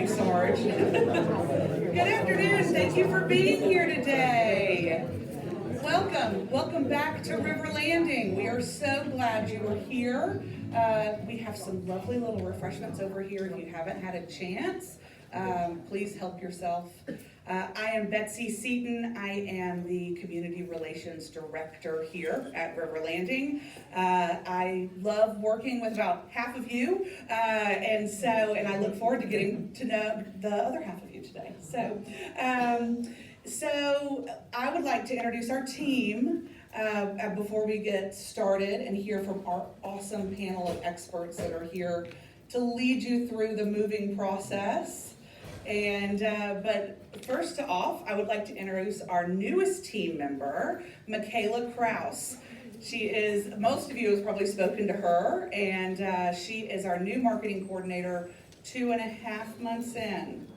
you, Sarge. Good afternoon. Thank you for being here today. Welcome back to River Landing. We are so glad you are here. We have some lovely little refreshments over here. If you haven't had a chance, please help yourself. I am Betsy Seaton. I am the Community Relations Director here at River Landing. I love working with about half of you, and I look forward to getting to know the other half of you today. So I would like to introduce our team before we get started and hear from our awesome panel of experts that are here to lead you through the moving process. But first off, I would like to introduce our newest team member, Michaela Kraus. Most of you have probably spoken to her, and she is our new marketing coordinator 2.5 months in.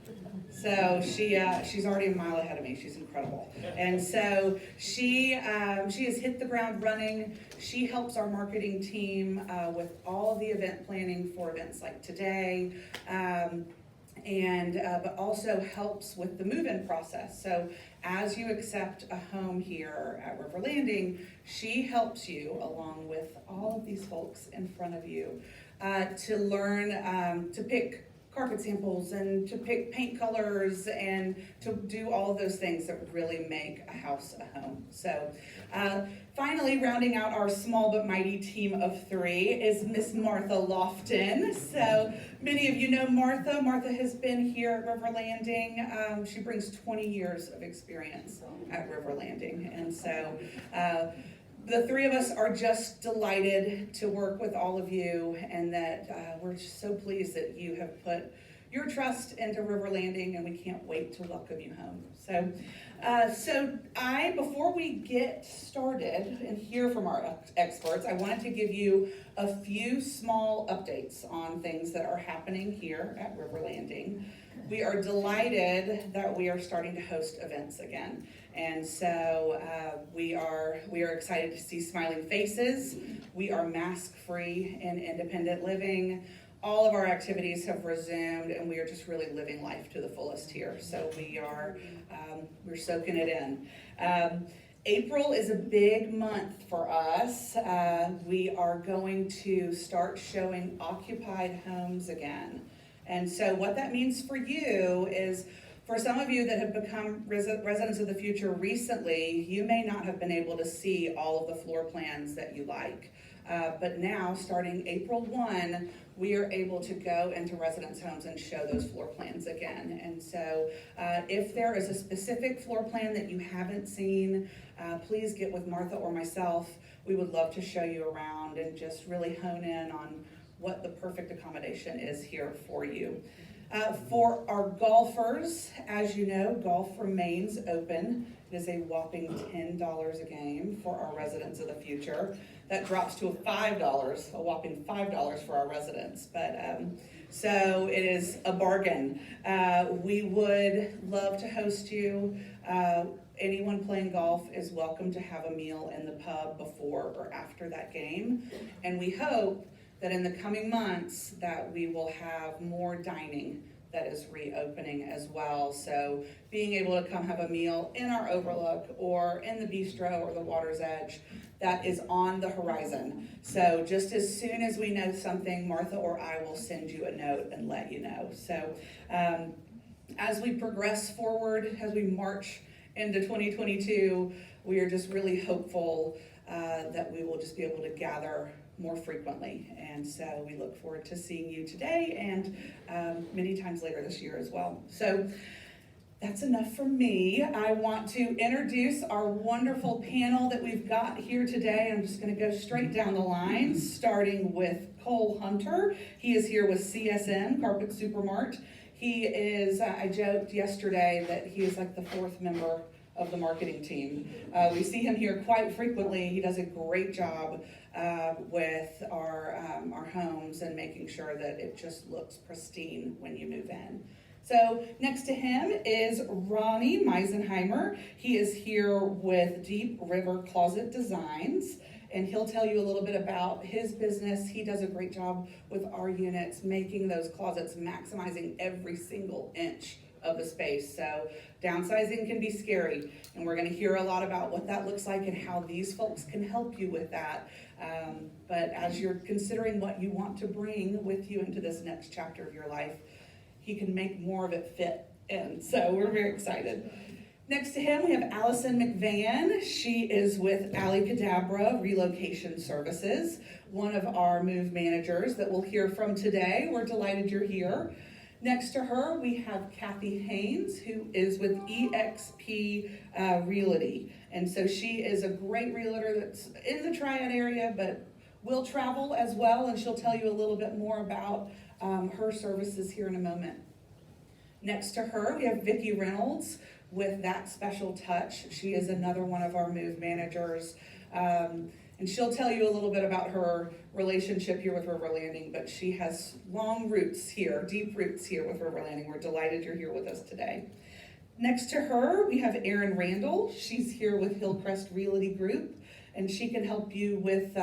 So she's already a mile ahead of me. She's incredible. And so she has hit the ground running. She helps our marketing team with all of the event planning for events like today. But also helps with the move-in process. So as you accept a home here at River Landing, she helps you, along with all of these folks in front of you, to learn to pick carpet samples and to pick paint colors and to do all of those things that really make a house a home. So finally, rounding out our small but mighty team of 3 is Miss Martha Lofton. So many of you know Martha. Martha has been here at River Landing. She brings 20 years of experience at River Landing. And so the 3 of us are just delighted to work with all of you, and that we're just so pleased that you have put your trust into River Landing, and we can't wait to welcome you home. Before we get started and hear from our experts, I wanted to give you a few small updates on things that are happening here at River Landing. We are delighted that we are starting to host events again. And so we are excited to see smiling faces. We are mask-free in independent living. All of our activities have resumed, and we are just really living life to the fullest here. So we're soaking it in. April is a big month for us. We are going to start showing occupied homes again. And so what that means for you is, for some of you that have become residents of the future recently, you may not have been able to see all of the floor plans that you like. But now, starting April 1, we are able to go into residents' homes and show those floor plans again. And so if there is a specific floor plan that you haven't seen, please get with Martha or myself. We would love to show you around and just really hone in on what the perfect accommodation is here for you. For our golfers, as you know, golf remains open. It is a whopping $10 a game for our residents of the future. That drops to a whopping $5 for our residents. So it is a bargain. We would love to host you. Anyone playing golf is welcome to have a meal in the pub before or after that game. And we hope that in the coming months that we will have more dining that is reopening as well. So being able to come have a meal in our overlook or in the bistro or the water's edge, that is on the horizon. So just as soon as we know something, Martha or I will send you a note and let you know. So as we progress forward, as we march into 2022, we are just really hopeful that we will just be able to gather more frequently. And so we look forward to seeing you today and many times later this year as well. So that's enough from me. I want to introduce our wonderful panel that we've got here today. I'm just going to go straight down the line, starting with Cole Hunter. He is here with CSN, Carpet Supermart. He is, I joked yesterday that he is like the 4th member of the marketing team. We see him here quite frequently. He does a great job with our homes and making sure that it just looks pristine when you move in. So next to him is Ronnie Meisenheimer. He is here with Deep River Closet Designs, and he'll tell you a little bit about his business. He does a great job with our units, making those closets, maximizing every single inch of the space. So downsizing can be scary, and we're going to hear a lot about what that looks like and how these folks can help you with that. But as you're considering what you want to bring with you into this next chapter of your life, he can make more of it fit in. So we're very excited. Next to him, we have Allison Mcvann. She is with Alli Cadabra Relocation Services, one of our move managers that we'll hear from today. We're delighted you're here. Next to her, we have Kathy Haynes, who is with EXP Realty. And so she is a great realtor that's in the Triad area, but will travel as well, and she'll tell you a little bit more about her services here in a moment. Next to her, we have Vicki Reynolds with That Special Touch. She is another one of our move managers. And she'll tell you a little bit about her relationship here with River Landing, but she has long roots here, deep roots here with River Landing. We're delighted you're here with us today. Next to her, we have Erin Randall. She's here with Hillcrest Realty Group, and she can help you with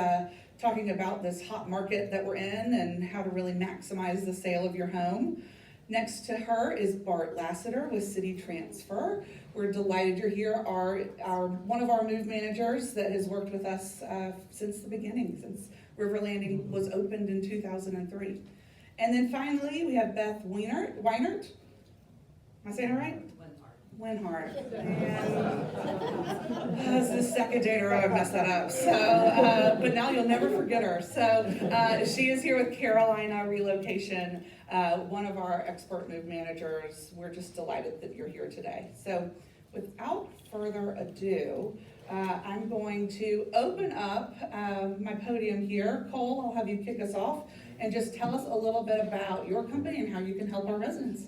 talking about this hot market that we're in and how to really maximize the sale of your home. Next to her is Bart Lassiter with City Transfer. We're delighted you're here. One of our move managers that has worked with us since the beginning, since River Landing was opened in 2003. And then finally, we have Beth Wenhart. Am I saying it right? Wenhart. This is the second day in a row I've messed that up. So, but now you'll never forget her. So she is here with Carolina Relocation, one of our expert move managers. We're just delighted that you're here today. So without further ado, I'm going to open up my podium here. Cole, I'll have you kick us off and just tell us a little bit about your company and how you can help our residents.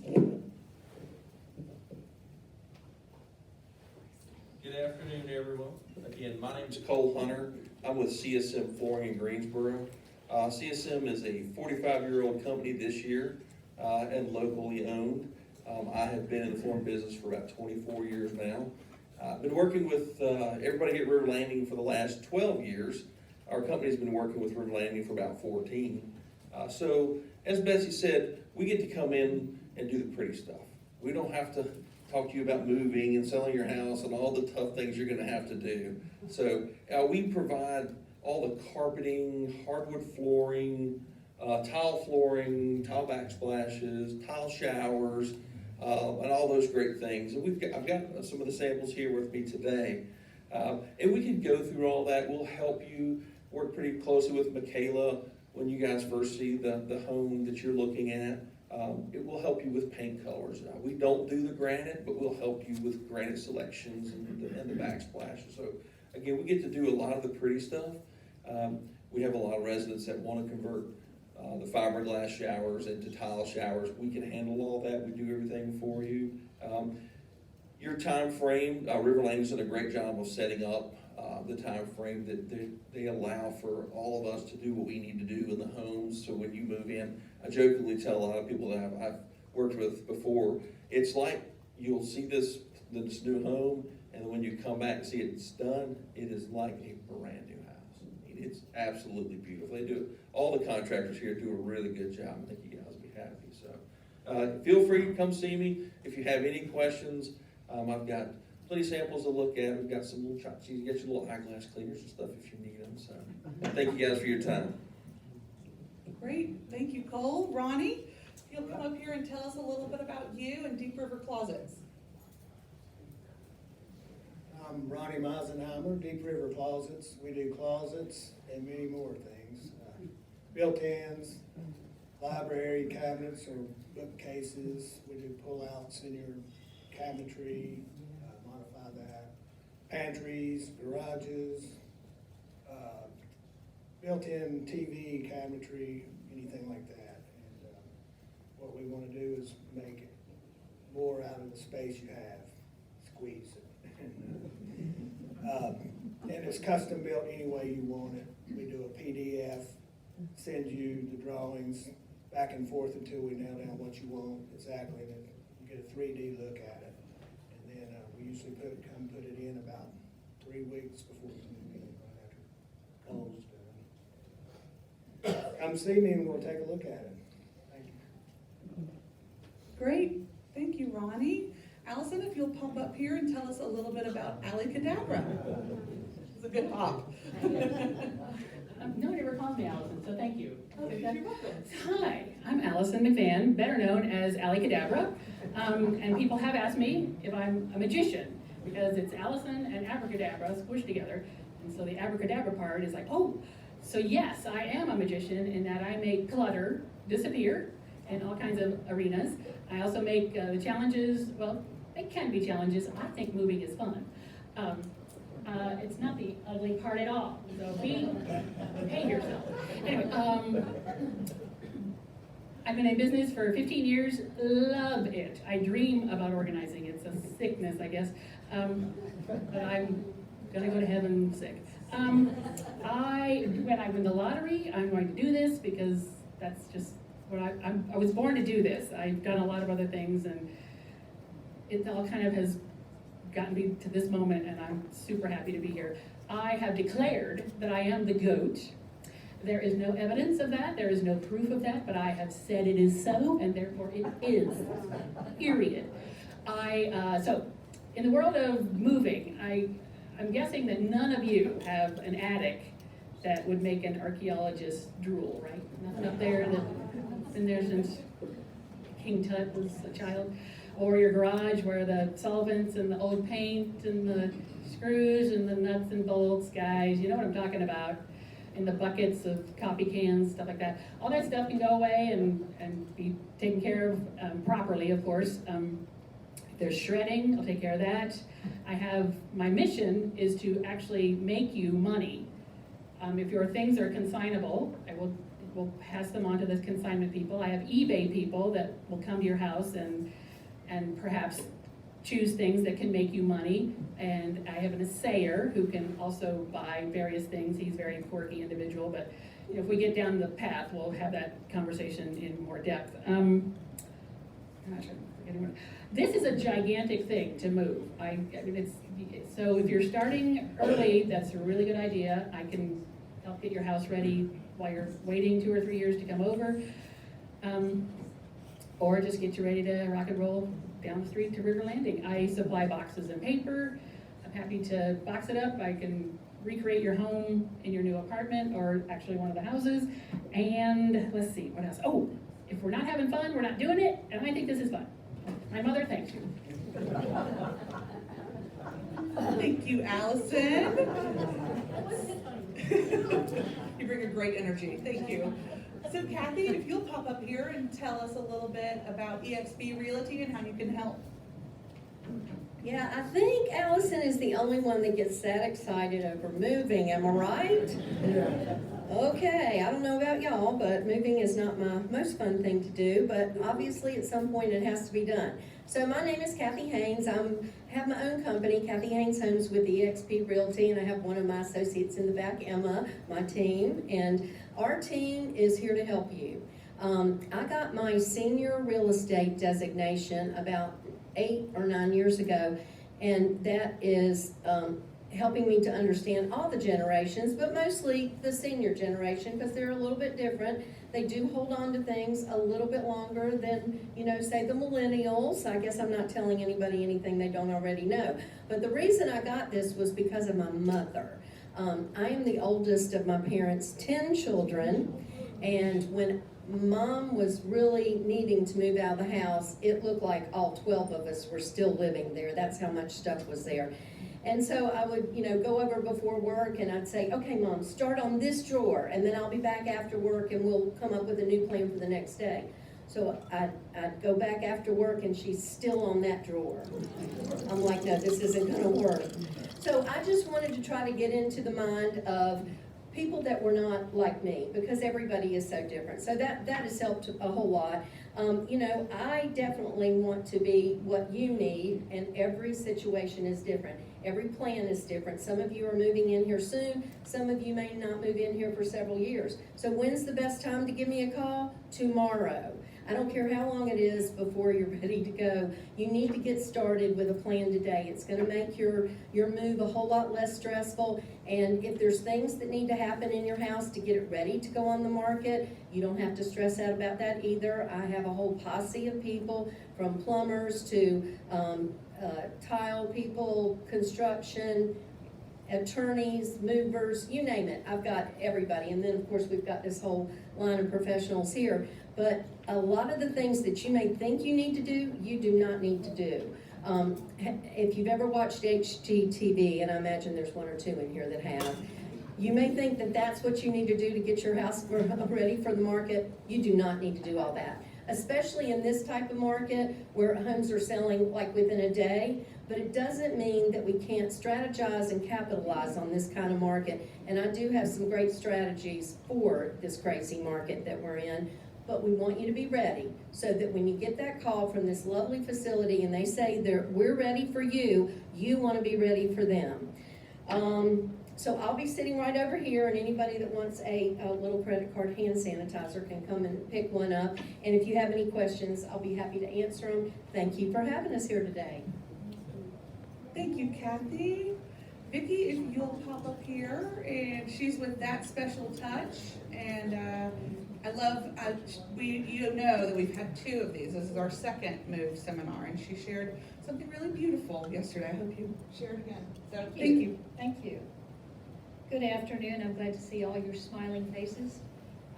Good afternoon, everyone. Again, my name is ColeH. I'm with CSM Flooring in Greensboro. CSM is a 45-year-old company this year and locally owned. I have been in the flooring business for about 24 years now. I've been working with everybody here at River Landing for the last 12 years. Our company's been working with River Landing for about 14. So, as Betsy said, we get to come in and do the pretty stuff. We don't have to talk to you about moving and selling your house and all the tough things you're going to have to do. So we provide all the carpeting, hardwood flooring, tile flooring, tile backsplashes, tile showers, and all those great things. And I've got some of the samples here with me today. And we can go through all that. We'll help you work pretty closely with Michaela when you guys first see the home that you're looking at. It will help you with paint colors. We don't do the granite, but we'll help you with granite selections and the backsplashes. So again, we get to do a lot of the pretty stuff. We have a lot of residents that want to convert the fiberglass showers into tile showers. We can handle all that. We do everything for you. Your time frame, River Landing's done a great job of setting up the time frame that they allow for all of us to do what we need to do in the homes. So when you move in, I jokingly tell a lot of people that I've worked with before, it's like you'll see this new home, and when you come back and see it's done, it is like a brand new house. I mean, it's absolutely beautiful. They do, all the contractors here do a really good job. I think you guys will be happy. So feel free to come see me if you have any questions. I've got plenty of samples to look at. We've got some little chops. You can get your little eyeglass cleaners and stuff if you need them. So thank you guys for your time. Great, thank you, Cole. Ronnie, you'll come up here and tell us a little bit about you and Deep River Closets. I'm Ronnie Meisenheimer, Deep River Closets. We do closets and many more things. Built-ins, library cabinets or bookcases. We do pull-outs in your cabinetry, modify that. Pantries, garages, built-in TV, cabinetry, anything like that. And what we want to do is make more out of the space you have, squeeze it. And it's custom built any way you want it. We do a PDF, send you the drawings back and forth until we nail down what you want exactly. And then you get a 3D look at it. And then we usually put it in about 3 weeks before we move in, right after almost done. Come see me and we'll take a look at it. Thank you. Great, thank you, Ronnie. Allison, if you'll pop up here and tell us a little bit about Cadabra. It's a good pop. No one ever calls me Allison, so thank you. You're welcome. Hi, I'm Allison Mcvann, better known as Cadabra. And people have asked me if I'm a magician, because it's Allison and abracadabra squished together. And so the abracadabra part is like, oh, so yes, I am a magician in that I make clutter disappear in all kinds of arenas. I also make the challenges, well, they can be challenges. I think moving is fun. It's not the ugly part at all. So behave yourself. Anyway, I've been in business for 15 years, love it. I dream about organizing. It's a sickness, I guess. But I'm gonna go to heaven sick. When I win the lottery, I'm going to do this because that's just what I was born to do this. I've done a lot of other things, and it all kind of has gotten me to this moment, and I'm super happy to be here. I have declared that I am the GOAT. There is no evidence of that, there is no proof of that, but I have said it is so, and therefore it is, period. So, in the world of moving, I'm guessing that none of you have an attic that would make an archaeologist drool, right? Nothing up there that's been there since King Tut was a child. Or your garage where the solvents and the old paint and the screws and the nuts and bolts, guys, you know what I'm talking about. And the buckets of coffee cans, stuff like that. All that stuff can go away and be taken care of properly, of course. If there's shredding, I'll take care of that. My mission is to actually make you money. If your things are consignable, we'll pass them on to the consignment people. I have eBay people that will come to your house and perhaps choose things that can make you money. And I have an assayer who can also buy various things. He's a very quirky individual, but if we get down the path, we'll have that conversation in more depth. I'm not sure, this is a gigantic thing to move. So if you're starting early, that's a really good idea. I can help get your house ready while you're waiting 2 or 3 years to come over. Or just get you ready to rock and roll down the street to River Landing. I supply boxes and paper. I'm happy to box it up. I can recreate your home in your new apartment or actually one of the houses. And let's see, what else? Oh, if we're not having fun, we're not doing it, and I think this is fun. My mother thanks you. Thank you, Allison. You bring a great energy, thank you. So Kathy, if you'll pop up here and tell us a little bit about eXp Realty and how you can help. Yeah, I think Allison is the only one that gets that excited over moving, am I right? Yeah. Okay, I don't know about y'all, but moving is not my most fun thing to do, but obviously at some point it has to be done. So my name is Kathy Haynes. I have my own company, Kathy Haynes Homes with eXp Realty, and I have one of my associates in the back, Emma, my team, and our team is here to help you. I got my senior real estate designation about 8 or 9 years ago, and that is helping me to understand all the generations, but mostly the senior generation, because they're a little bit different. They do hold on to things a little bit longer than, say the millennials. I guess I'm not telling anybody anything they don't already know. But the reason I got this was because of my mother. I am the oldest of my parents' 10 children, and when Mom was really needing to move out of the house, it looked like all 12 of us were still living there. That's how much stuff was there. And so I would, go over before work and I'd say, okay, Mom, start on this drawer, and then I'll be back after work and we'll come up with a new plan for the next day. So I'd go back after work and she's still on that drawer. I'm like, no, this isn't gonna work. So I just wanted to try to get into the mind of people that were not like me, because everybody is so different. So that has helped a whole lot. I definitely want to be what you need, and every situation is different. Every plan is different. Some of you are moving in here soon. Some of you may not move in here for several years. So when's the best time to give me a call? Tomorrow. I don't care how long it is before you're ready to go. You need to get started with a plan today. It's gonna make your move a whole lot less stressful. And if there's things that need to happen in your house to get it ready to go on the market, you don't have to stress out about that either. I have a whole posse of people, from plumbers to tile people, construction, attorneys, movers, you name it. I've got everybody. And then, of course, we've got this whole line of professionals here. But a lot of the things that you may think you need to do, you do not need to do. If you've ever watched HGTV, and I imagine there's one or two in here that have, you may think that that's what you need to do to get your house ready for the market. You do not need to do all that, especially in this type of market where homes are selling like within a day. But it doesn't mean that we can't strategize and capitalize on this kind of market. And I do have some great strategies for this crazy market that we're in. But we want you to be ready so that when you get that call from this lovely facility and they say we're ready for you, you want to be ready for them. So I'll be sitting right over here, and anybody that wants a little credit card hand sanitizer can come and pick one up. And if you have any questions, I'll be happy to answer them. Thank you for having us here today. Thank you, Kathy. Vicki, if you'll pop up here, and she's with That Special Touch, and you know that we've had two of these. This is our second move seminar, and she shared something really beautiful yesterday. I hope you share it again. So thank you. Thank you. Good afternoon. I'm glad to see all your smiling faces.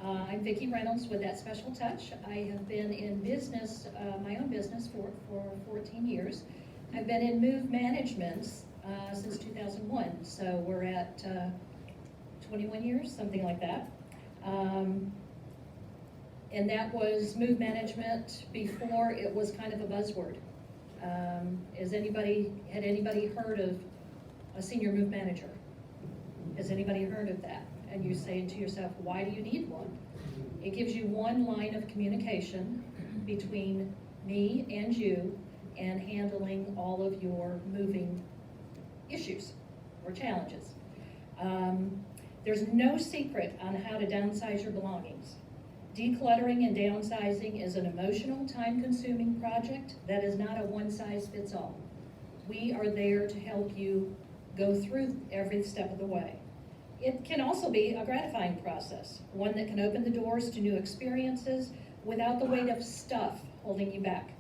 I'm Vicki Reynolds with That Special Touch. I have been in business, my own business for 14 years. I've been in move management since 2001, so we're at 21 years, something like that. And that was move management before it was kind of a buzzword. Had anybody heard of a senior move manager? Has anybody heard of that? And you're saying to yourself, why do you need one? It gives you one line of communication between me and you and handling all of your moving issues or challenges. There's no secret on how to downsize your belongings. Decluttering and downsizing is an emotional, time-consuming project that is not a one-size-fits-all. We are there to help you go through every step of the way. It can also be a gratifying process, one that can open the doors to new experiences without the weight of stuff holding you back.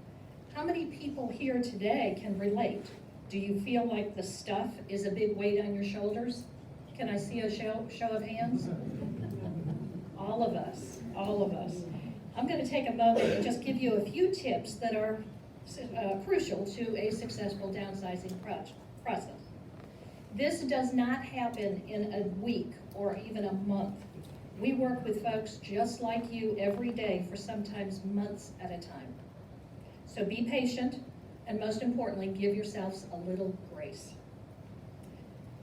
How many people here today can relate? Do you feel like the stuff is a big weight on your shoulders? Can I see a show of hands? All of us, all of us. I'm going to take a moment and just give you a few tips that are crucial to a successful downsizing process. This does not happen in a week or even a month. We work with folks just like you every day for sometimes months at a time. So be patient, and most importantly, give yourselves a little grace.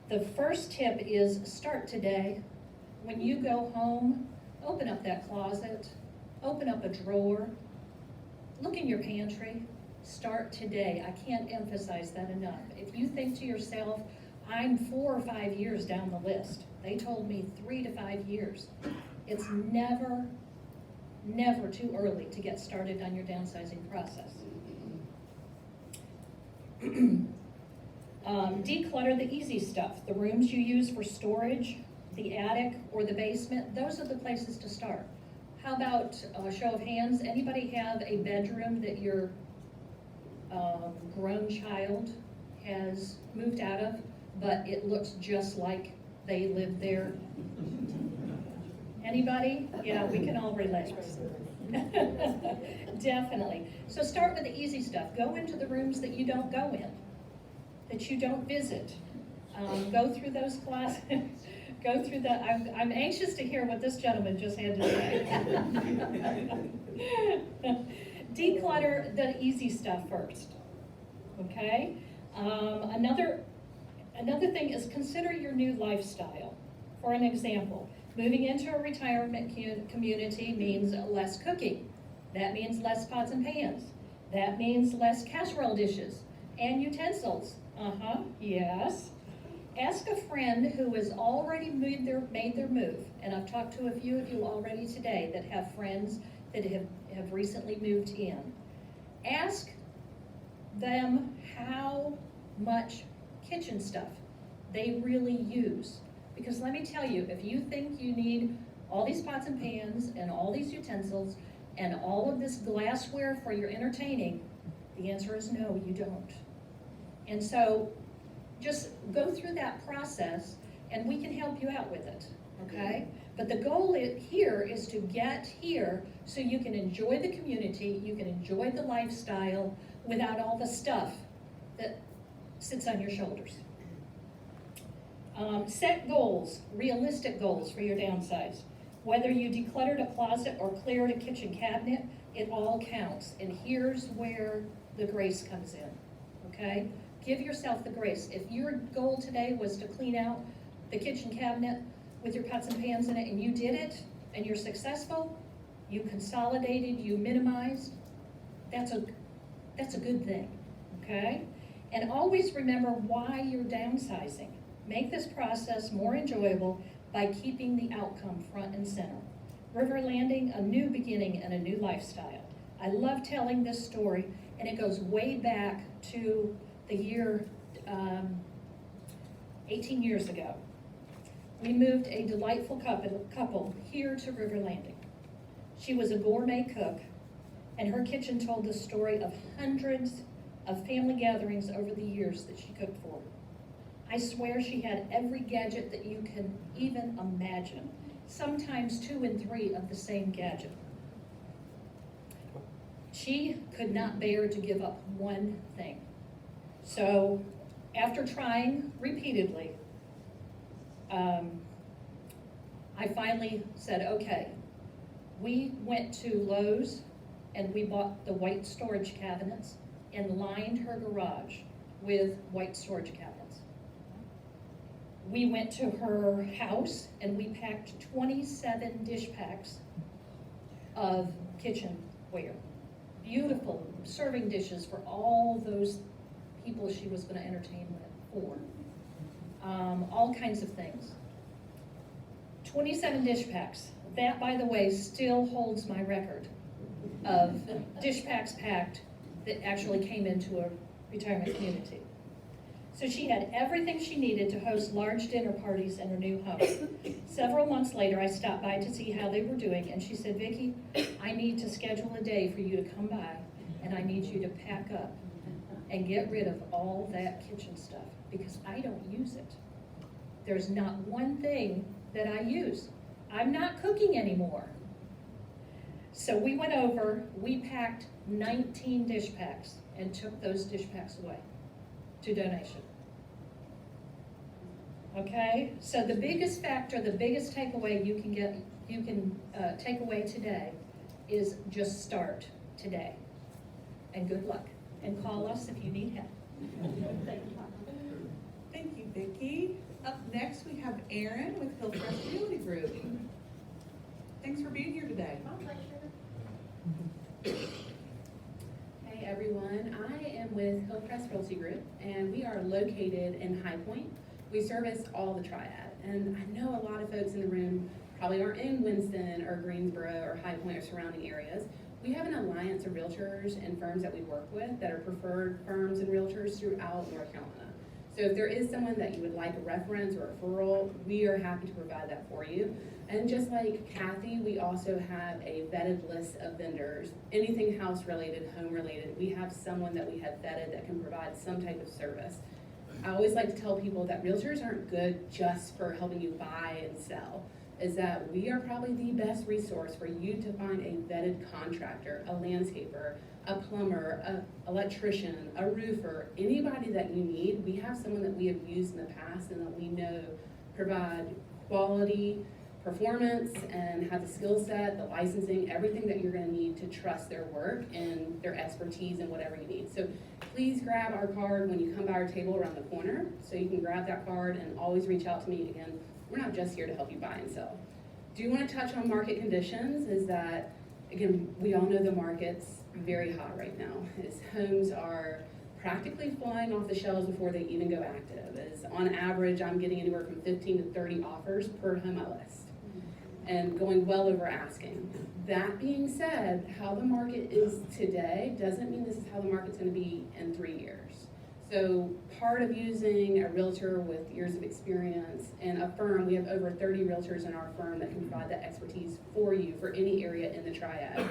The first tip is start today. When you go home, open up that closet, open up a drawer, look in your pantry, start today. I can't emphasize that enough. If you think to yourself, I'm 4 or 5 years down the list. They told me 3 to 5 years. It's never too early to get started on your downsizing process. Declutter the easy stuff. The rooms you use for storage, the attic or the basement, those are the places to start. How about a show of hands? Anybody have a bedroom that your grown child has moved out of, but it looks just like they lived there? Anybody? Yeah, we can all relate. Definitely. So start with the easy stuff. Go into the rooms that you don't go in, that you don't visit. Go through those closets. Go through that. I'm anxious to hear what this gentleman just had to say. Declutter the easy stuff first. Okay? Another thing is consider your new lifestyle. For an example, moving into a retirement community means less cooking. That means less pots and pans. That means less casserole dishes and utensils. Yes. Ask a friend who has already made their move, and I've talked to a few of you already today that have friends that have have recently moved in, ask them how much kitchen stuff they really use. Because let me tell you, if you think you need all these pots and pans and all these utensils and all of this glassware for your entertaining, the answer is no, you don't. And so just go through that process and we can help you out with it, okay? But the goal here is to get here so you can enjoy the community, you can enjoy the lifestyle without all the stuff that sits on your shoulders. Set goals, realistic goals for your downsize. Whether you decluttered a closet or cleared a kitchen cabinet, it all counts. And here's where the grace comes in, okay? Give yourself the grace. If your goal today was to clean out the kitchen cabinet with your pots and pans in it and you did it and you're successful, you consolidated, you minimized, that's a good thing, okay? And always remember why you're downsizing. Make this process more enjoyable by keeping the outcome front and center. River Landing, a new beginning and a new lifestyle. I love telling this story, and it goes way back to the year 18 years ago. We moved a delightful couple here to River Landing. She was a gourmet cook, and her kitchen told the story of hundreds of family gatherings over the years that she cooked for. I swear she had every gadget that you can even imagine, sometimes 2 and 3 of the same gadget. She could not bear to give up one thing. So after trying repeatedly, I finally said, okay. We went to Lowe's and we bought the white storage cabinets and lined her garage with white storage cabinets. We went to her house and we packed 27 dish packs of kitchenware. Beautiful serving dishes for all those people she was going to entertain for. All kinds of things. 27 dish packs. That, by the way, still holds my record of dish packs packed that actually came into a retirement community. So she had everything she needed to host large dinner parties in her new home. Several months later, I stopped by to see how they were doing, and she said, Vicki, I need to schedule a day for you to come by, and I need you to pack up and get rid of all that kitchen stuff, because I don't use it. There's not one thing that I use. I'm not cooking anymore. So we went over, we packed 19 dish packs and took those dish packs away to donation. Okay, so the biggest factor, the biggest takeaway you can take away today is just start today. And good luck. And call us if you need help. Thank you, Vicki. Up next, we have Erin with Hillcrest Realty Group. Thanks for being here today. Hey everyone, I am with Hillcrest Realty Group, and we are located in High Point. We service all the triad, and I know a lot of folks in the room probably aren't in Winston or Greensboro or High Point or surrounding areas. We have an alliance of realtors and firms that we work with that are preferred firms and realtors throughout North Carolina. So if there is someone that you would like a reference or referral, we are happy to provide that for you. And just like Kathy, we also have a vetted list of vendors. Anything house related, home related, we have someone that we have vetted that can provide some type of service. I always like to tell people that realtors aren't good just for helping you buy and sell, is that we are probably the best resource for you to find a vetted contractor, a landscaper, a plumber, an electrician, a roofer, anybody that you need. We have someone that we have used in the past and that we know provide quality performance and have the skill set, the licensing, everything that you're going to need to trust their work and their expertise and whatever you need. So please grab our card when you come by our table around the corner, so you can grab that card and always reach out to me. Again, we're not just here to help you buy and sell. Do you want to touch on market conditions? Is that, again, we all know the market's very hot right now. As homes are practically flying off the shelves before they even go active. As on average, I'm getting anywhere from 15 to 30 offers per home I list. and going well over asking. That being said, how the market is today doesn't mean this is how the market's gonna be in 3 years. So part of using a realtor with years of experience and a firm, we have over 30 realtors in our firm that can provide that expertise for you for any area in the triad,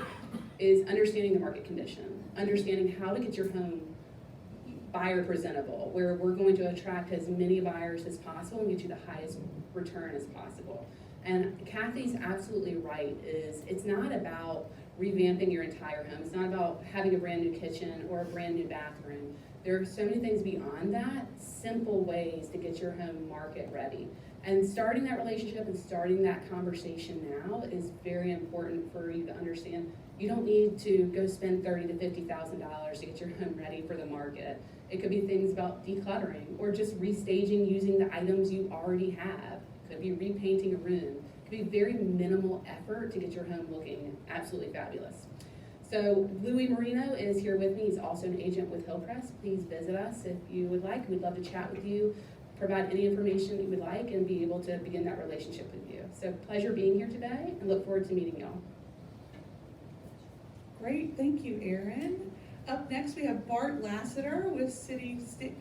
is understanding the market condition, understanding how to get your home buyer presentable, where we're going to attract as many buyers as possible and get you the highest return as possible. And Kathy's absolutely right, it's not about revamping your entire home. It's not about having a brand new kitchen or a brand new bathroom. There are so many things beyond that, simple ways to get your home market ready. And starting that relationship and starting that conversation now is very important for you to understand. You don't need to go spend $30,000 to $50,000 to get your home ready for the market. It could be things about decluttering or just restaging using the items you already have. It could be repainting a room. It could be very minimal effort to get your home looking absolutely fabulous. So Louis Marino is here with me. He's also an agent with Hillcrest. Please visit us if you would like. We'd love to chat with you, provide any information you would like, and be able to begin that relationship with you. So pleasure being here today, and look forward to meeting y'all. Great, thank you, Erin. Up next, we have Bart Lassiter with City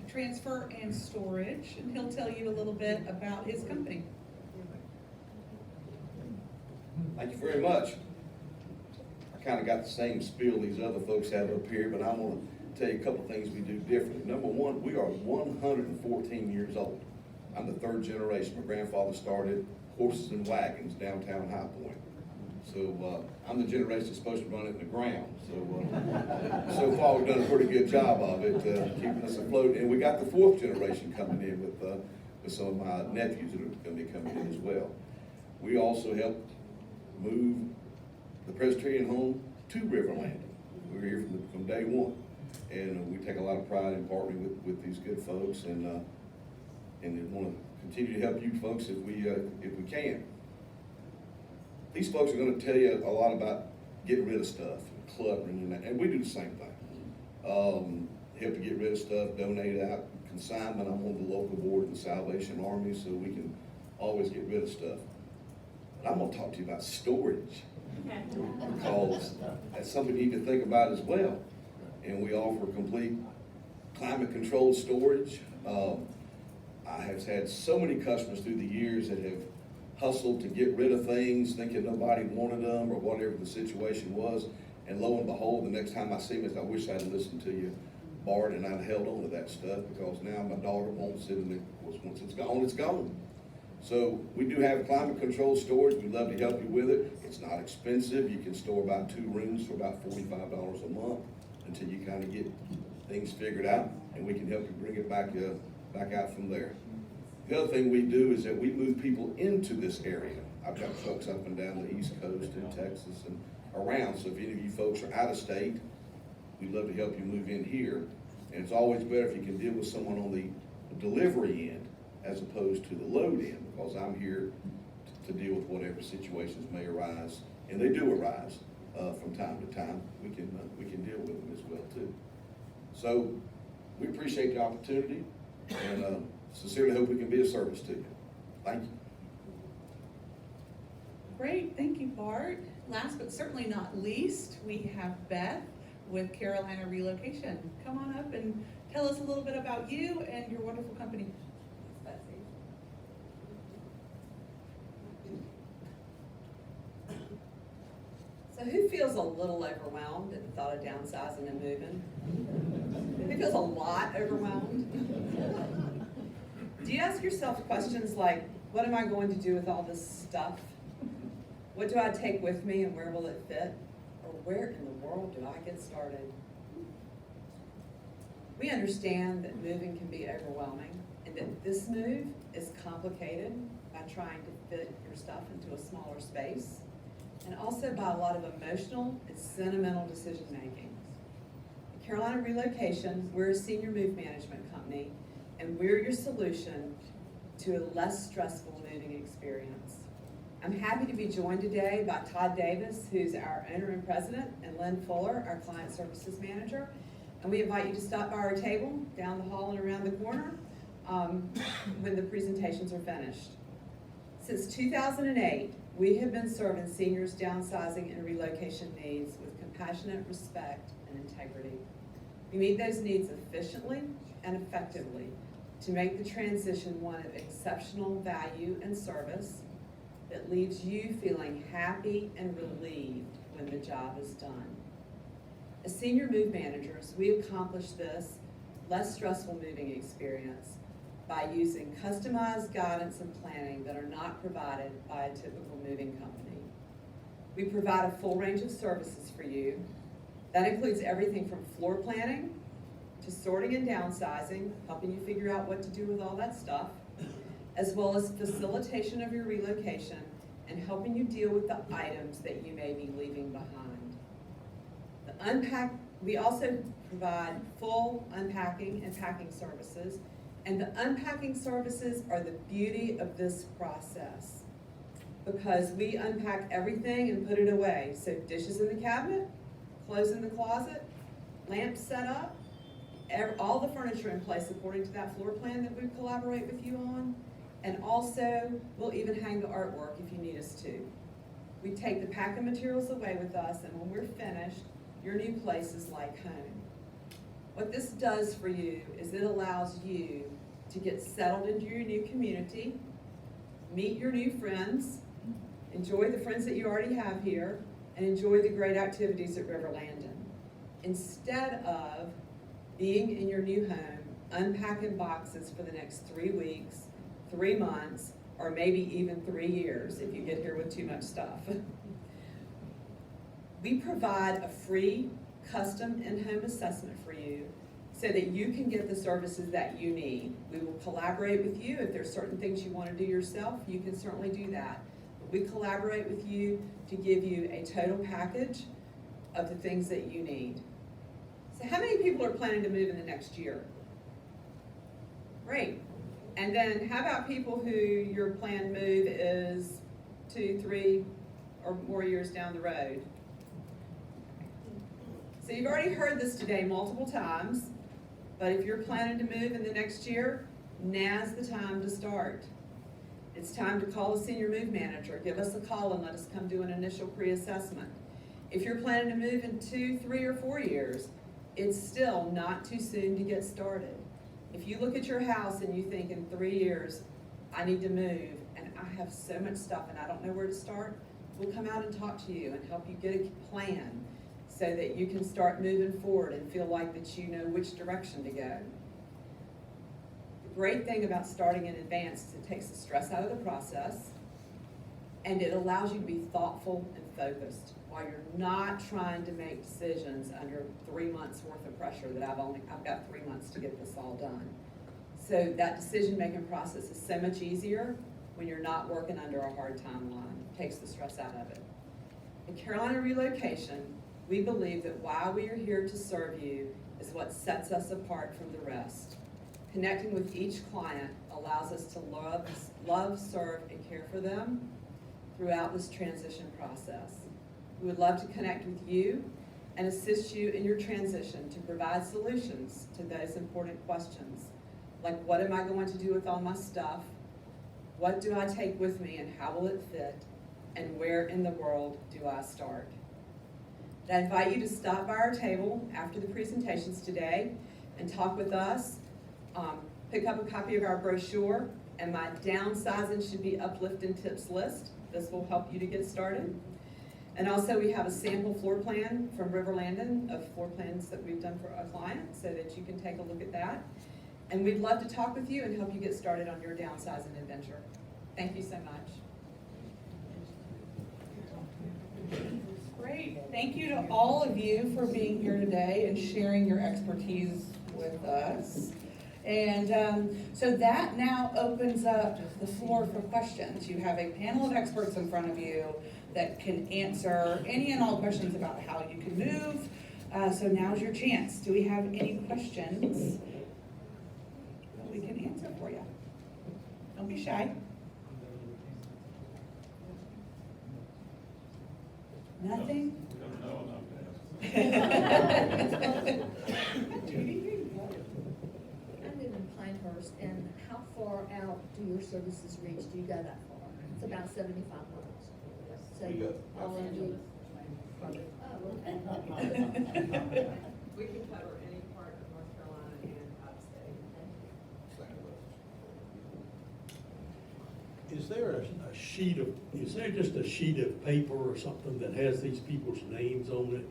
Transfer and Storage, and he'll tell you a little bit about his company. Thank you very much. I kind of got the same spiel these other folks have up here, but I want to tell you a couple things we do differently. Number one, we are 114 years old. I'm the third generation. My grandfather started horses and wagons downtown High Point. So I'm the generation that's supposed to run it in the ground. So far we've done a pretty good job of it, keeping us afloat. And we got the fourth generation coming in with some of my nephews that are going to be coming in as well. We also helped move the Presbyterian home to River Landing. We were here from day one, and we take a lot of pride in partnering with these good folks, and want to continue to help you folks if we can. These folks are going to tell you a lot about getting rid of stuff, cluttering, and we do the same thing. Help to get rid of stuff, donate it out, consignment. I'm on the local board of the Salvation Army, so we can always get rid of stuff. But I'm going to talk to you about storage, because that's something you need to think about as well. And we offer complete climate-controlled storage. I have had so many customers through the years that have hustled to get rid of things, thinking nobody wanted them or whatever the situation was. And lo and behold, the next time I see them, I wish I'd listened to you, Bart, and I'd held on to that stuff, because now my daughter won't sit in it. Once it's gone, it's gone. So we do have climate control storage. We'd love to help you with it. It's not expensive. You can store about 2 rooms for about $45 a month until you kind of get things figured out, and we can help you bring it back out from there. The other thing we do is that we move people into this area. I've got folks up and down the East Coast in Texas and around, so if any of you folks are out of state, we'd love to help you move in here. And it's always better if you can deal with someone on the delivery end as opposed to the load end, because I'm here to deal with whatever situations may arise, and they do arise from time to time. We can deal with them as well too. So we appreciate the opportunity, and sincerely hope we can be of service to you. Thank you. Great, thank you, Bart. Last but certainly not least, we have Beth with Carolina Relocation. Come on up and tell us a little bit about you and your wonderful company. So who feels a little overwhelmed at the thought of downsizing and moving? Who feels a lot overwhelmed? Do you ask yourself questions like, what am I going to do with all this stuff? What do I take with me, and where will it fit? Or where in the world do I get started? We understand that moving can be overwhelming, and that this move is complicated by trying to fit your stuff into a smaller space, and also by a lot of emotional and sentimental decision making. At Carolina Relocation, we're a senior move management company, and we're your solution to a less stressful moving experience. I'm happy to be joined today by Todd Davis, who's our owner and president, and Lynn Fuller, our client services manager. And we invite you to stop by our table down the hall and around the corner when the presentations are finished. Since 2008, we have been serving seniors' downsizing and relocation needs with compassionate respect and integrity. We meet those needs efficiently and effectively to make the transition one of exceptional value and service that leaves you feeling happy and relieved when the job is done. As senior move managers, we accomplish this less stressful moving experience by using customized guidance and planning that are not provided by a typical moving company. We provide a full range of services for you. That includes everything from floor planning to sorting and downsizing, helping you figure out what to do with all that stuff, as well as facilitation of your relocation and helping you deal with the items that you may be leaving behind. We also provide full unpacking and packing services, and the unpacking services are the beauty of this process because we unpack everything and put it away. So dishes in the cabinet, clothes in the closet, lamps set up, all the furniture in place according to that floor plan that we collaborate with you on, and also we'll even hang the artwork if you need us to. We take the packing materials away with us, and when we're finished, your new place is like home. What this does for you is it allows you to get settled into your new community, meet your new friends, enjoy the friends that you already have here, and enjoy the great activities at River Landing, instead of being in your new home, unpacking boxes for the next 3 weeks, 3 months, or maybe even 3 years if you get here with too much stuff. We provide a free custom in-home assessment for you so that you can get the services that you need. We will collaborate with you. If there's certain things you want to do yourself, you can certainly do that. But we collaborate with you to give you a total package of the things that you need. So how many people are planning to move in the next year? Great. And then how about people who your planned move is 2, 3, or more years down the road? So you've already heard this today multiple times, but if you're planning to move in the next year, now's the time to start. It's time to call a senior move manager. Give us a call and let us come do an initial pre-assessment. If you're planning to move in 2, 3, or 4 years, it's still not too soon to get started. If you look at your house and you think in 3 years, I need to move and I have so much stuff and I don't know where to start, we'll come out and talk to you and help you get a plan so that you can start moving forward and feel like that you know which direction to go. The great thing about starting in advance is it takes the stress out of the process and it allows you to be thoughtful and focused while you're not trying to make decisions under 3 months worth of pressure that I've got 3 months to get this all done. So that decision-making process is so much easier when you're not working under a hard timeline. It takes the stress out of it. At Carolina Relocation, we believe that why we are here to serve you is what sets us apart from the rest. Connecting with each client allows us to love, serve, and care for them throughout this transition process. We would love to connect with you and assist you in your transition to provide solutions to those important questions, like what am I going to do with all my stuff? What do I take with me and how will it fit? And where in the world do I start? I invite you to stop by our table after the presentations today and talk with us. Pick up a copy of our brochure and my downsizing should be uplifting tips list. This will help you to get started. And also we have a sample floor plan from River Landing of floor plans that we've done for a client so that you can take a look at that. And we'd love to talk with you and help you get started on your downsizing adventure. Thank you so much. Great. Thank you to all of you for being here today and sharing your expertise with us. And so that now opens up the floor for questions. You have a panel of experts in front of you that can answer any and all questions about how you can move. So now's your chance. Do we have any questions that we can answer for you? Don't be shy. Nothing? I live in Pinehurst, and how far out do your services reach? Do you go that far? It's about 75 miles. So We got- all in you. We can cover any part of North Carolina and out of state. Is there a sheet of, is there just a sheet of paper or something that has these people's names on it?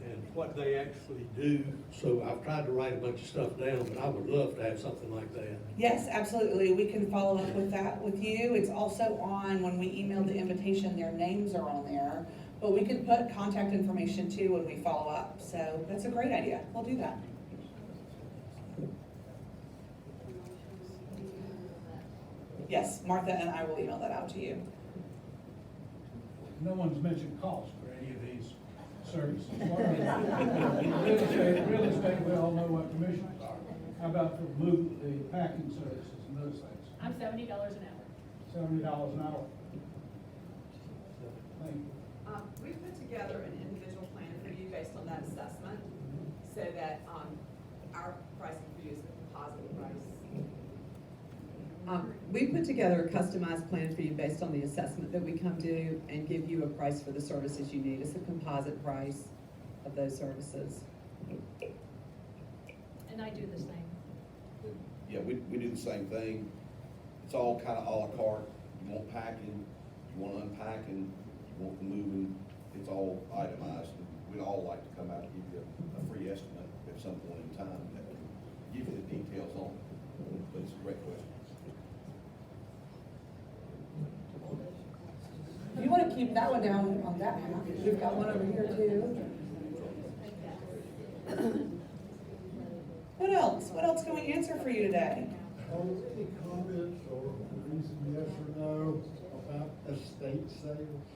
And what they actually do? So I've tried to write a bunch of stuff down, but I would love to have something like that. Yes, absolutely. We can follow up with that with you. It's also on, when we email the invitation, their names are on there. But we can put contact information too when we follow up. So that's a great idea. We'll do that. Yes, Martha and I will email that out to you. No one's mentioned cost for any of these services. Real estate, we all know what commissions are. How about for the packing services and those things? I'm $70 an hour. $70 an hour. Thank you. We put together an individual plan for you based on that assessment, so that, our pricing for you is the composite price. We put together a customized plan for you based on the assessment that we come do and give you a price for the services you need. It's a composite price of those services. And I do the same. Yeah, we do the same thing. It's all kind of à la carte. You want packing, you want unpacking, you want the moving, it's all itemized. We'd all like to come out and give you a free estimate at some point in time that can give you the details on it. But it's a great question. If you want to keep that one down on that map, we've got one over here too. What else? What else can we answer for you today? Any comments or reason yes or no about estate sales?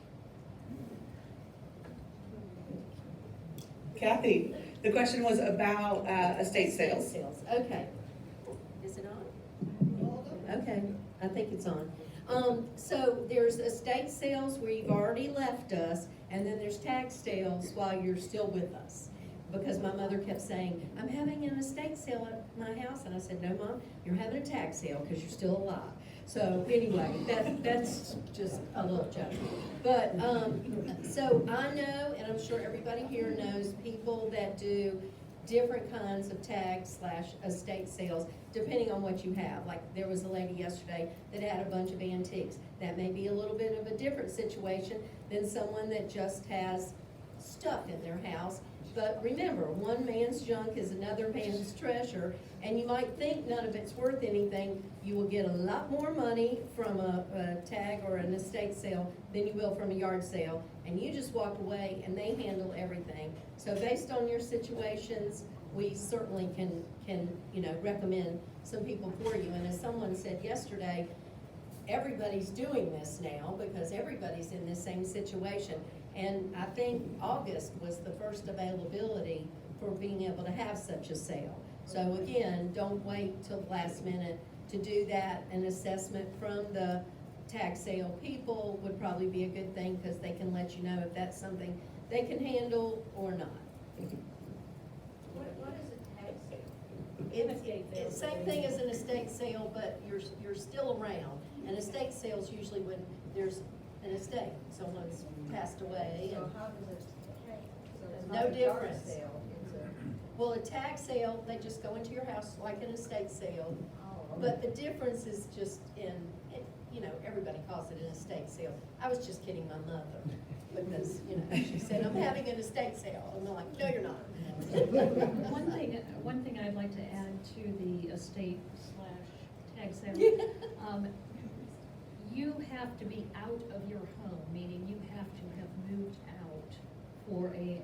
Kathy, the question was about estate sales. Okay. Is it on? Okay, I think it's on. So there's estate sales where you've already left us, and then there's tax sales while you're still with us. Because my mother kept saying, I'm having an estate sale at my house, and I said, no, Mom, you're having a tax sale because you're still alive. So anyway, that's just a little joke. But, so I know, and I'm sure everybody here knows, people that do different kinds of tax/estate sales, depending on what you have. Like, there was a lady yesterday that had a bunch of antiques. That may be a little bit of a different situation than someone that just has stuff in their house. But remember, one man's junk is another man's treasure, and you might think none of it's worth anything. You will get a lot more money from a tag or an estate sale than you will from a yard sale, and you just walk away and they handle everything. So based on your situations, we certainly can recommend some people for you. And as someone said yesterday, everybody's doing this now because everybody's in the same situation. And I think August was the first availability for being able to have such a sale. So again, don't wait till the last minute to do that. An assessment from the tax sale people would probably be a good thing because they can let you know if that's something they can handle or not. What is a tax sale? It's the same thing as an estate sale, but you're still around. An estate sale is usually when there's an estate, someone's passed away. So And, how does it change? So it's No not a yard difference. sale, it's a, well, a tax sale, they just go into your house like an estate sale. oh, But the difference is just everybody calls it an estate sale. I was just kidding my mother, because, she said, I'm having an estate sale. And I'm like, no, you're not. One thing I'd like to add to the estate/tag sale. You have to be out of your home, meaning you have to have moved out for a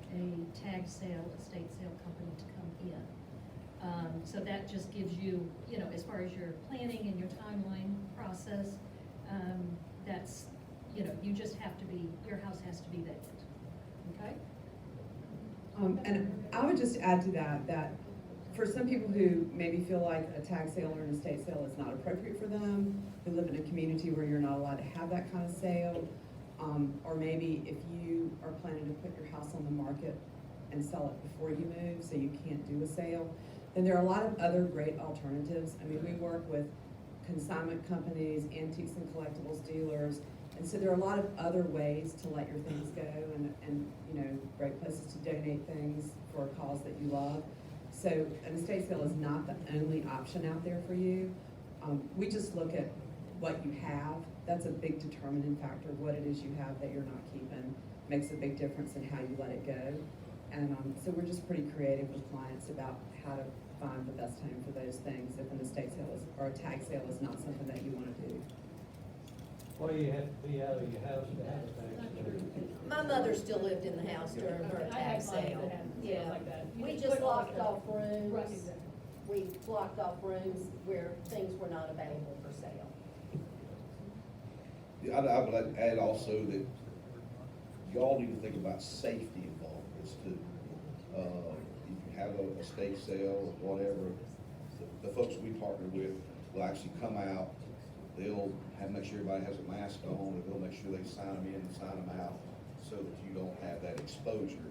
tag sale, estate sale company to come in. So that just gives you, as far as your planning and your timeline process, that's, you just have to be, your house has to be vacant, okay? And I would just add to that for some people who maybe feel like a tag sale or an estate sale is not appropriate for them, who live in a community where you're not allowed to have that kind of sale, or maybe if you are planning to put your house on the market and sell it before you move, so you can't do a sale, then there are a lot of other great alternatives. I mean, we work with consignment companies, antiques and collectibles dealers, And so there are a lot of other ways to let your things go and, you know, great places to donate things for a cause that you love. So an estate sale is not the only option out there for you. We just look at what you have. That's a big determining factor. What it is you have that you're not keeping makes a big difference in how you let it go. And so we're just pretty creative with clients about how to find the best home for those things if an estate sale is, or a tag sale is not something that you want to do. Well, you have to be out of your house to have a tax sale. My mother still lived in the house during her I tax have clients sale. that have sales Yeah. like that. You We just just put like blocked off rooms. Right, exactly. We blocked off rooms where things were not available for sale. Yeah, I would like to add also that y'all need to think about safety involved in this too. If you have a estate sale or whatever, the folks we partner with will actually come out, they'll make sure everybody has a mask on, and they'll make sure they sign them in and sign them out, so that you don't have that exposure.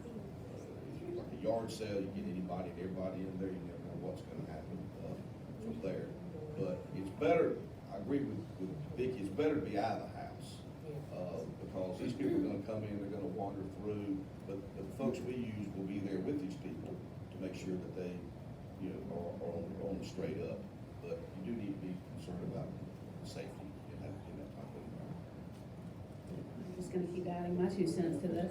Like a yard sale, you get anybody and everybody in there, you never know what's gonna happen from there. But it's better, I agree with Vicki, it's better to be out of the house. Because these people are gonna come in, they're gonna wander through, but the folks we use will be there with these people to make sure that they, you know, are on the straight up. But you do need to be concerned about safety in that type of environment. I'm just gonna keep adding my 2 cents to this.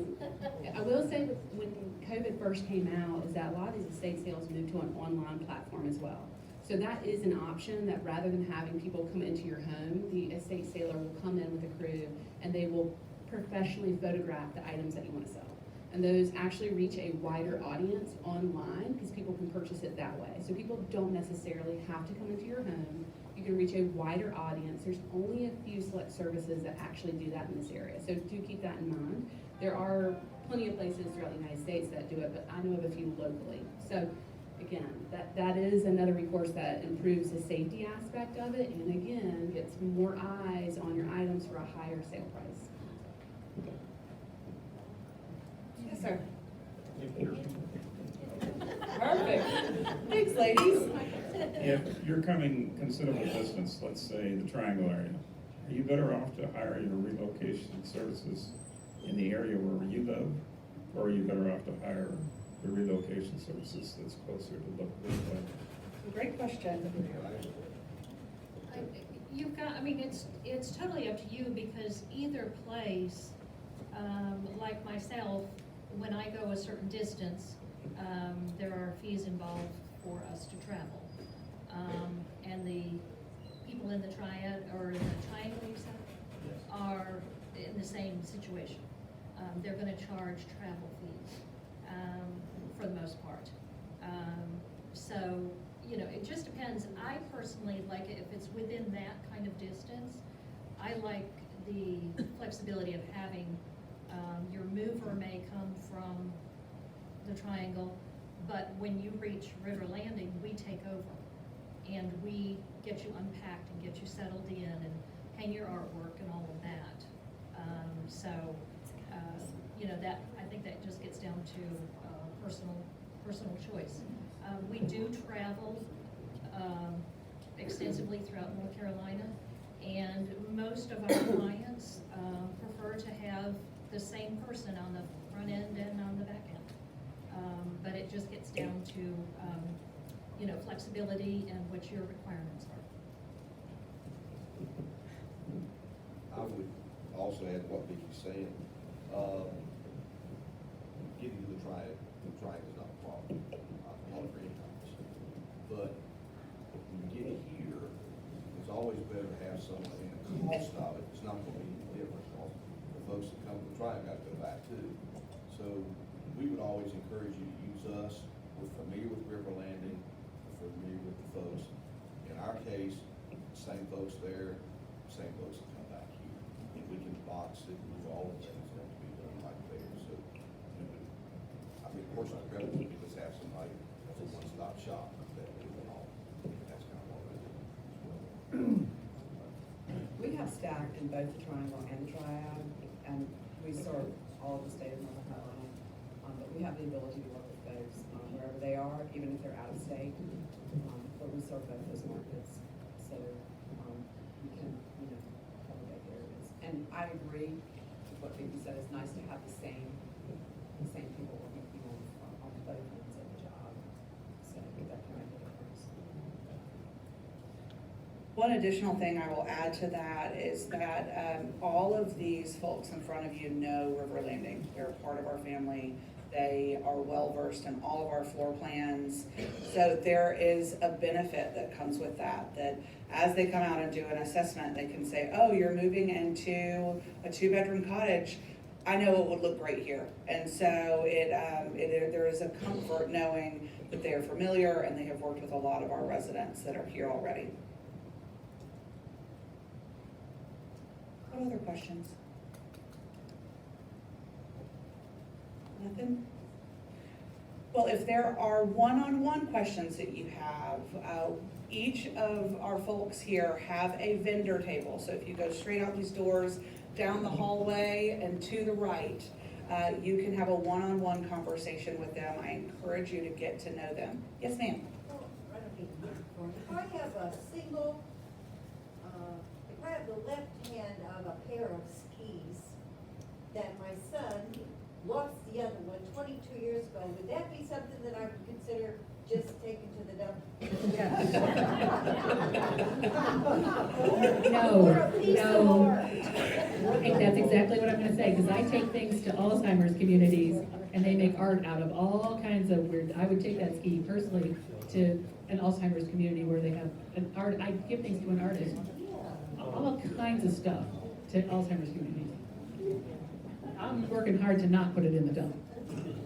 I will say that when COVID first came out, is that a lot of these estate sales moved to an online platform as well. So that is an option, that rather than having people come into your home, the estate sailor will come in with a crew and they will professionally photograph the items that you want to sell. And those actually reach a wider audience online because people can purchase it that way. So people don't necessarily have to come into your home. You can reach a wider audience. There's only a few select services that actually do that in this area. So do keep that in mind. There are plenty of places throughout the United States that do it, but I know of a few locally. So again, that is another recourse that improves the safety aspect of it, and again, gets more eyes on your items for a higher sale price. Yes, sir. Perfect. Thanks, ladies. If you're coming considerable distance, let's say the Triangle area, are you better off to hire your relocation services in the area where you live? Or are you better off to hire the relocation services that's closer to look this way? Great question. You've got, I mean, it's totally up to you, because either place, like myself, when I go a certain distance, there are fees involved for us to travel. And the people in the triad, or in the triangle, you said, are in the same situation. They're gonna charge travel fees, for the most part. So, you know, it just depends. I personally like it if it's within that kind of distance. I like the flexibility of having, your mover may come from the triangle, but when you reach River Landing, we take over. And we get you unpacked and get you settled in and hang your artwork and all of that. You know, that, I think that just gets down to personal choice. We do travel extensively throughout North Carolina, and most of our clients prefer to have the same person on the front end and on the back end. But it just gets down to, you know, flexibility and what your requirements are. I would also add what Vicki's saying. Getting to the triad is not a problem, not for any times. But when you get here, it's always better to have someone, and the cost of it is not gonna be any different. The folks that come to the triad gotta go back too. So we would always encourage you to use us. We're familiar with River Landing, we're familiar with the folks. In our case, same folks there, same folks that come back here. And we can box it, do all the things that have to be done like there. So, you know, I mean, of course, our goal would be to have somebody that's a one-stop shop that do it all. That's kind of what it is as well. We have staff in both the triangle and the triad, and we serve all of the state of North Carolina. But we have the ability to work with folks wherever they are, even if they're out of state. But we serve both those markets, so we can, you know, cover both areas. And I agree with what Vicki said, it's nice to have the same people working for you on both ends of the job. So I think that can make a difference. One additional thing I will add to that is that all of these folks in front of you know River Landing. They're part of our family. They are well-versed in all of our floor plans. So there is a benefit that comes with that as they come out and do an assessment, they can say, oh, you're moving into a 2-bedroom cottage. I know it would look great here. And so there is a comfort knowing that they are familiar and they have worked with a lot of our residents that are here already. What other questions? Nothing? Well, if there are one-on-one questions that you have, each of our folks here have a vendor table. So if you go straight out these doors, down the hallway and to the right, you can have a one-on-one conversation with them. I encourage you to get to know them. Yes, ma'am? If I have a single, if I have the left hand of a pair of skis that my son lost the other one 22 years ago, would that be something that I would consider just taken to the dump? No. Hey, that's exactly what I'm gonna say, because I take things to Alzheimer's communities, and they make art out of all kinds of weird, I would take that ski personally to an Alzheimer's community where they have an art, I give things to an artist, all kinds of stuff to Alzheimer's communities. I'm working hard to not put it in the dump.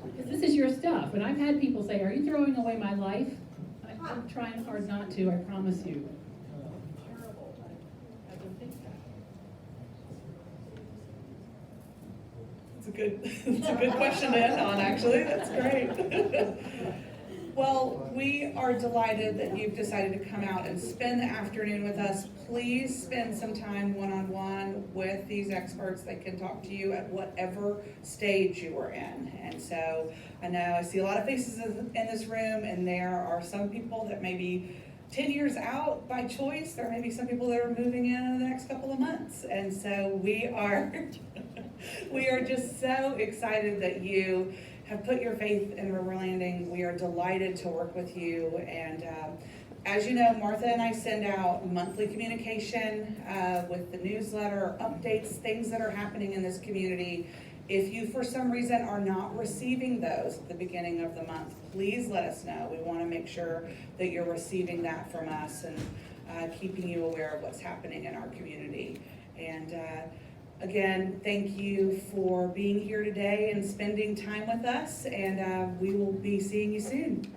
Because this is your stuff, and I've had people say, are you throwing away my life? I'm trying hard not to, I promise you. Terrible. I don't think so. It's a good question to end on, actually. That's great. Well, we are delighted that you've decided to come out and spend the afternoon with us. Please spend some time one-on-one with these experts. They can talk to you at whatever stage you are in. And so I know I see a lot of faces in this room, and there are some people that may be 10 years out by choice. There may be some people that are moving in the next couple of months. And so we are just so excited that you have put your faith in River Landing. We are delighted to work with you. And as you know, Martha and I send out monthly communication with the newsletter, updates, things that are happening in this community. If you, for some reason, are not receiving those at the beginning of the month, please let us know. We want to make sure that you're receiving that from us and keeping you aware of what's happening in our community. And again, thank you for being here today and spending time with us, and we will be seeing you soon.